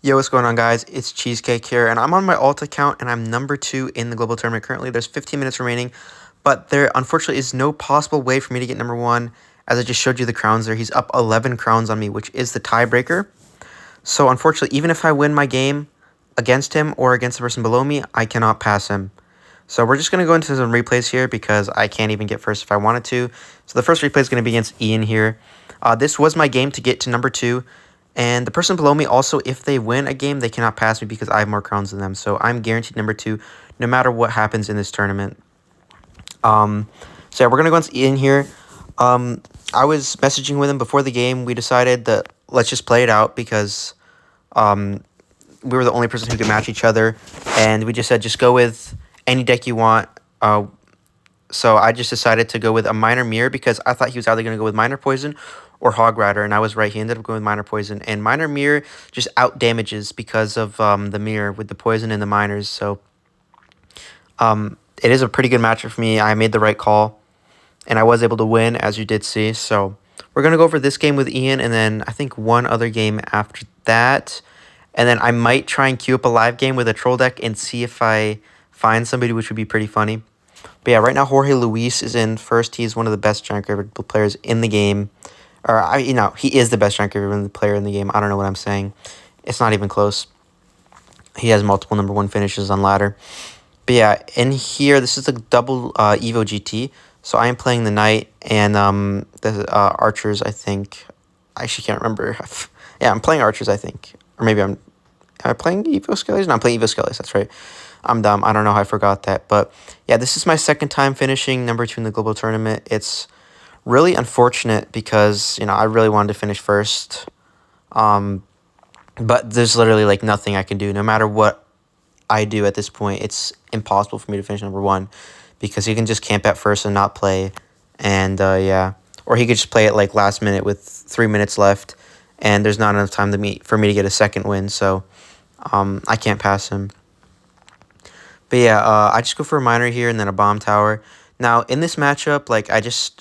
Yo, what's going on, guys? It's Cheesecake here, and I'm on my alt account, and I'm number 2 in the global tournament currently. There's 15 minutes remaining, but there unfortunately is no possible way for me to get number 1, as I just showed you the crowns there. He's up 11 crowns on me, which is the tiebreaker. So unfortunately, even if I win my game against him or against the person below me, I cannot pass him. So we're just going to go into some replays here because I can't even get first if I wanted to. So the first replay is going to be against Ian here. This was my game to get to number 2. And the person below me also, if they win a game, they cannot pass me because I have more crowns than them. So I'm guaranteed number 2 no matter what happens in this tournament. So yeah, we're going to go into Ian here. I was messaging with him before the game. We decided that let's just play it out because we were the only person who could match each other. And we just said just go with any deck you want. So I just decided to go with a Minor Mirror because I thought he was either going to go with Minor Poison or Hog Rider, and I was right. He ended up going with Minor Poison, and Minor Mirror just out damages because of the mirror with the poison and the minors. So it is a pretty good matchup for me. I made the right call, and I was able to win, as you did see. So we're going to go over this game with Ian, and then I think one other game after that. And then I might try and queue up a live game with a troll deck and see if I find somebody, which would be pretty funny. But yeah, right now Jorge Luis is in first. He's one of the best giant graveyard players in the game. Or, he is the best giant graveyard player in the game. I don't know what I'm saying. It's not even close. He has multiple number 1 finishes on ladder. But yeah, in here, this is a double Evo GT. So I am playing the Knight and the Archers, I think. I actually can't remember. Yeah, I'm playing Archers, I think. Or maybe am I playing Evo Skellies? No, I'm playing Evo Skellies, that's right. I'm dumb. I don't know how I forgot that. But yeah, this is my second time finishing number 2 in the global tournament. It's really unfortunate because, I really wanted to finish first. But there's literally like nothing I can do. No matter what I do at this point, it's impossible for me to finish number 1 because he can just camp at first and not play. And yeah, or he could just play it like last minute with 3 minutes left, and there's not enough time for me to get a second win. So I can't pass him. But yeah, I just go for a Miner here and then a Bomb Tower. Now, in this matchup,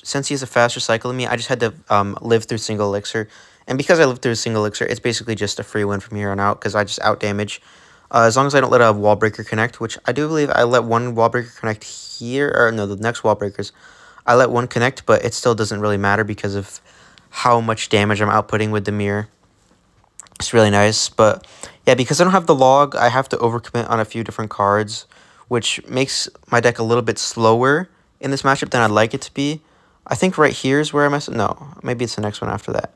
since he has a faster cycle than me, I just had to live through single elixir. And because I lived through a single elixir, it's basically just a free win from here on out because I just out-damage. As long as I don't let a wall breaker connect, which I do believe I let one wall breaker connect here, or no, the next wall breakers. I let one connect, but it still doesn't really matter because of how much damage I'm outputting with the mirror. It's really nice, but yeah, because I don't have the log, I have to overcommit on a few different cards, which makes my deck a little bit slower in this matchup than I'd like it to be. I think right here is where I mess up. No, maybe it's the next one after that.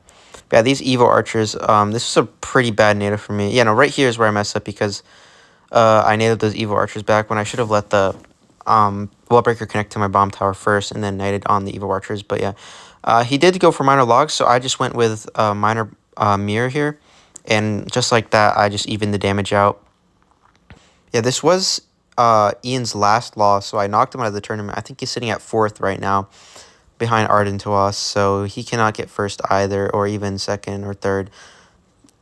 But yeah, these Evo Archers, this is a pretty bad native for me. Yeah, no, right here is where I mess up because I native those Evo Archers back when I should have let the Wall Breaker connect to my Bomb Tower first and then knighted on the Evo Archers. But yeah, he did go for Minor Logs, so I just went with Minor Mirror here. And just like that, I just evened the damage out. Yeah, this was Ian's last loss, so I knocked him out of the tournament. I think he's sitting at 4th right now, behind Arden Toas, so he cannot get first either, or even second or third.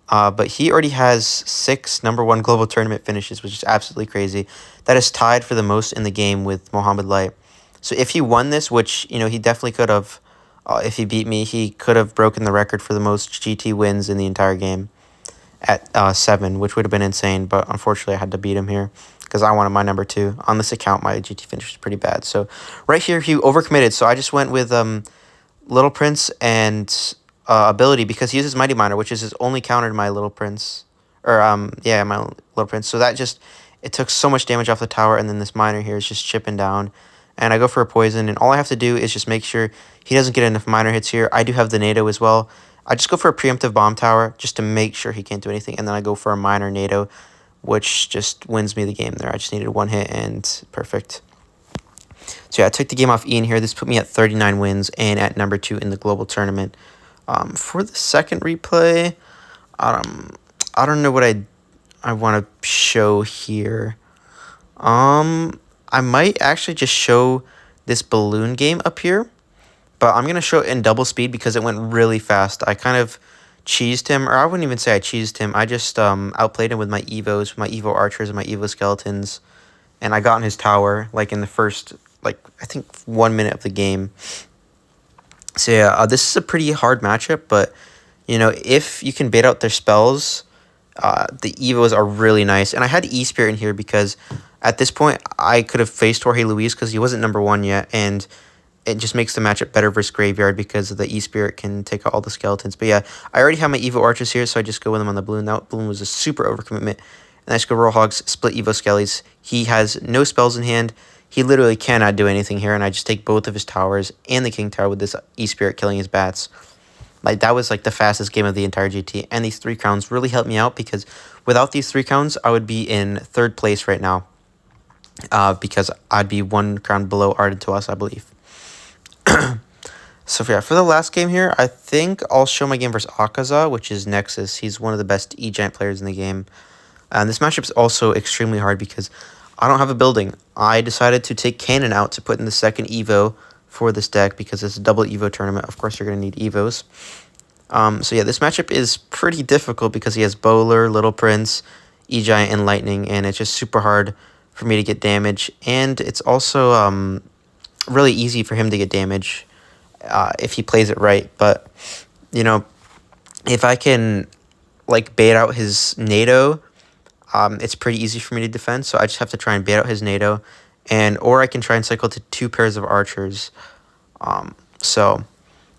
But he already has 6 number 1 global tournament finishes, which is absolutely crazy. That is tied for the most in the game with Mohamed Light. So if he won this, which, he definitely could have, if he beat me, he could have broken the record for the most GT wins in the entire game at 7, which would have been insane. But unfortunately, I had to beat him here because I wanted my number 2. On this account, my GT finish was pretty bad. So right here, he overcommitted. So I just went with Little Prince and ability because he uses Mighty Miner, which is his only counter to my Little Prince. Or, yeah, my Little Prince. So that it took so much damage off the tower, and then this Miner here is just chipping down. And I go for a poison, and all I have to do is just make sure he doesn't get enough Miner hits here. I do have the NATO as well. I just go for a preemptive Bomb Tower just to make sure he can't do anything, and then I go for a Minor NATO, which just wins me the game there. I just needed 1 hit, and perfect. So yeah, I took the game off Ian here. This put me at 39 wins and at number 2 in the global tournament. For the second replay, I don't know what I want to show here. I might actually just show this balloon game up here, but I'm going to show it in double speed because it went really fast. I kind of cheesed him, or I wouldn't even say I cheesed him. I just outplayed him with my Evos, my Evo Archers, and my Evo Skeletons, and I got in his tower, like, in the first, I think 1 minute of the game. So yeah, this is a pretty hard matchup, but, if you can bait out their spells, The Evos are really nice. And I had E-Spirit in here because at this point, I could have faced Jorge Luis because he wasn't number 1 yet. And it just makes the matchup better versus Graveyard because the E-Spirit can take out all the skeletons. But yeah, I already have my Evo Archers here, so I just go with them on the Balloon. That Balloon was a super overcommitment. And I just go Royal Hogs, split Evo Skellies. He has no spells in hand. He literally cannot do anything here, and I just take both of his towers and the King Tower with this E-Spirit killing his bats. Like, that was like the fastest game of the entire GT, and these 3 crowns really helped me out because without these 3 crowns, I would be in 3rd place right now. Because I'd be 1 crown below Arden to us, I believe. So yeah, for the last game here, I think I'll show my game versus Akaza, which is Nexus. He's one of the best E-Giant players in the game. And this matchup is also extremely hard because I don't have a building. I decided to take Cannon out to put in the 2nd Evo for this deck because it's a double Evo tournament. Of course, you're going to need Evos. So yeah, this matchup is pretty difficult because he has Bowler, Little Prince, E-Giant, and Lightning, and it's just super hard for me to get damage. And it's also really easy for him to get damage if he plays it right. But, you know, if I can, like, bait out his NATO, it's pretty easy for me to defend. So I just have to try and bait out his NATO. Or I can try and cycle to 2 pairs of archers. So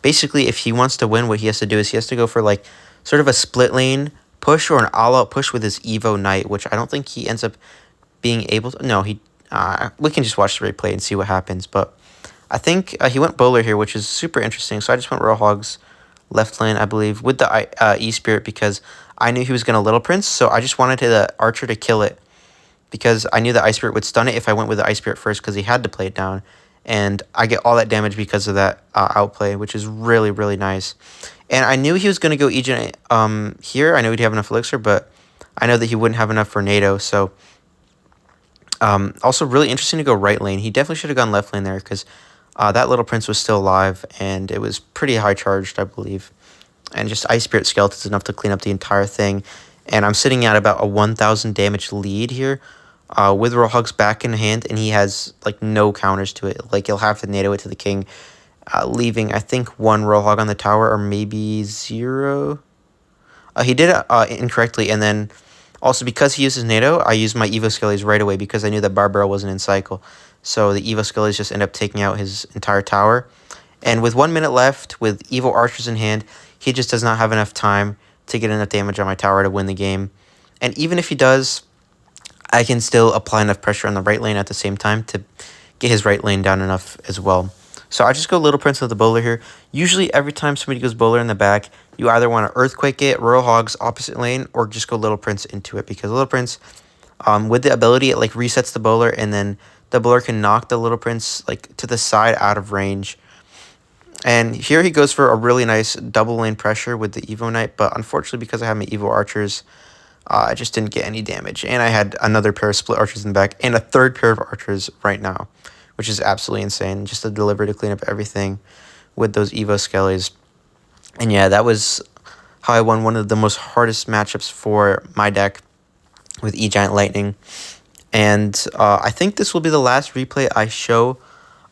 basically, if he wants to win, what he has to do is he has to go for, like, sort of a split lane push or an all-out push with his Evo Knight, which I don't think he ends up being able to. No, we can just watch the replay and see what happens. But I think he went Bowler here, which is super interesting. So I just went Royal Hogs left lane, I believe, with the E-Spirit because I knew he was going to Little Prince. So I just wanted the Archer to kill it because I knew the Ice Spirit would stun it if I went with the Ice Spirit first because he had to play it down. And I get all that damage because of that outplay, which is really, really nice. And I knew he was going to go E-Giant here. I know he'd have enough Elixir, but I know that he wouldn't have enough for NATO. So also really interesting to go right lane. He definitely should have gone left lane there because that Little Prince was still alive, and it was pretty high charged, I believe. And just Ice Spirit Skeletons enough to clean up the entire thing. And I'm sitting at about a 1,000 damage lead here with Royal Hogs back in hand, and he has, like, no counters to it. Like, he'll have to NATO it to the King, leaving, I think, 1 Royal Hog on the tower, or maybe 0. He did it incorrectly, and then also because he uses NATO, I used my Evo Skellies right away because I knew that Barbara wasn't in cycle. So the Evo Skellies just end up taking out his entire tower. And with 1 minute left, with Evo Archers in hand, he just does not have enough time to get enough damage on my tower to win the game. And even if he does, I can still apply enough pressure on the right lane at the same time to get his right lane down enough as well. So I just go Little Prince with the Bowler here. Usually every time somebody goes Bowler in the back, you either want to Earthquake it, Royal Hogs opposite lane, or just go Little Prince into it. Because Little Prince, with the ability, it like resets the Bowler, and then the Bowler can knock the Little Prince like to the side out of range. And here he goes for a really nice double lane pressure with the Evo Knight, but unfortunately because I have my Evo Archers, I just didn't get any damage. And I had another pair of split archers in the back and a 3rd pair of archers right now, which is absolutely insane. Just to deliver to clean up everything with those Evo Skellies. And yeah, that was how I won one of the most hardest matchups for my deck with E-Giant Lightning. And I think this will be the last replay I show.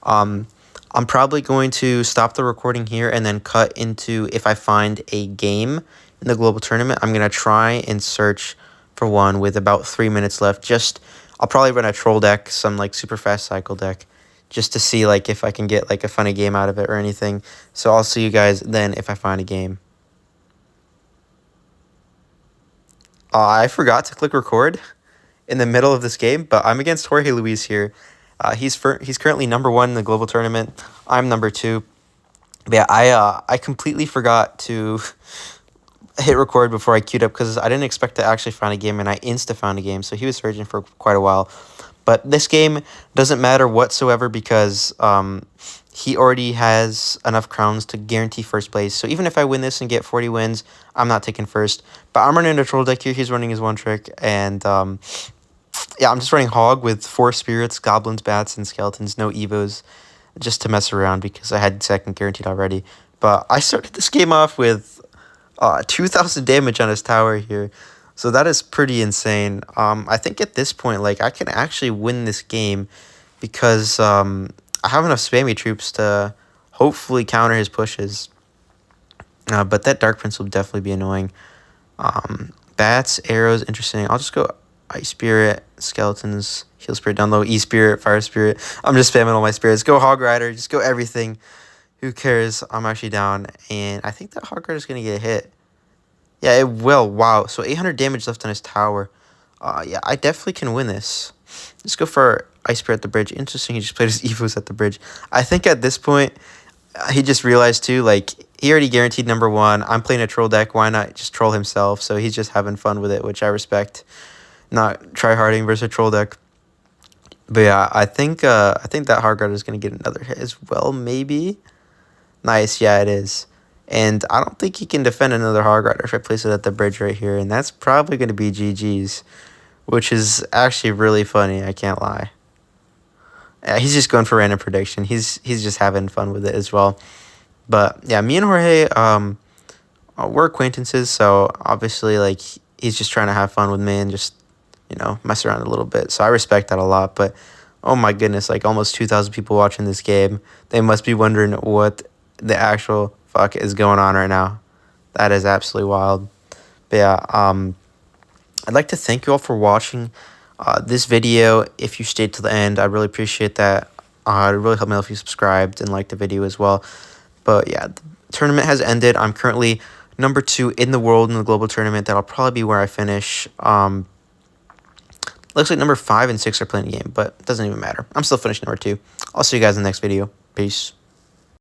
I'm probably going to stop the recording here and then cut into if I find a game in the global tournament. I'm going to try and search for one with about 3 minutes left. I'll probably run a troll deck, some like super fast cycle deck, just to see like if I can get like a funny game out of it or anything. So I'll see you guys then if I find a game. I forgot to click record in the middle of this game, but I'm against Jorge Luis here. He's currently number 1 in the global tournament. I'm number 2. But yeah, I completely forgot to hit record before I queued up because I didn't expect to actually find a game, and I insta found a game. So he was searching for quite a while. But this game doesn't matter whatsoever because he already has enough crowns to guarantee first place. So even if I win this and get 40 wins, I'm not taking first. But I'm running a troll deck here. He's running his one trick, and yeah, I'm just running Hog with 4 spirits, goblins, bats, and skeletons, no evos, just to mess around because I had 2nd guaranteed already. But I started this game off with 2,000 damage on his tower here, so that is pretty insane. I think at this point, like, I can actually win this game because I have enough spammy troops to hopefully counter his pushes. But that Dark Prince will definitely be annoying. Bats, arrows, interesting. I'll just go Ice Spirit, Skeletons, Heal Spirit down low, E Spirit, Fire Spirit. I'm just spamming all my spirits. Go Hog Rider, just go everything. Who cares? I'm actually down, and I think that Hog Rider's going to get hit. Yeah, it will. Wow. So 800 damage left on his tower. Yeah, I definitely can win this. Let's go for Ice Spirit at the bridge. Interesting, he just played his Evos at the bridge. I think at this point, he just realized too, like, he already guaranteed number 1. I'm playing a troll deck. Why not just troll himself? So he's just having fun with it, which I respect. Not try-harding versus a troll deck. But yeah, I think that Hard Guard is going to get another hit as well, maybe. Nice, yeah, it is. And I don't think he can defend another Hog Rider if I place it at the bridge right here. And that's probably going to be GG's, which is actually really funny, I can't lie. Yeah, he's just going for random prediction. He's just having fun with it as well. But yeah, me and Jorge, we're acquaintances, so obviously, like, he's just trying to have fun with me and just, you know, mess around a little bit. So I respect that a lot. But oh my goodness, like almost 2,000 people watching this game. They must be wondering what the actual fuck is going on right now. That is absolutely wild. But yeah, I'd like to thank you all for watching this video. If you stayed to the end, I really appreciate that. It really helped me out if you subscribed and liked the video as well. But yeah, the tournament has ended. I'm currently number 2 in the world in the global tournament. That'll probably be where I finish. Looks like number 5 and 6 are playing the game, but it doesn't even matter. I'm still finishing number 2. I'll see you guys in the next video. Peace.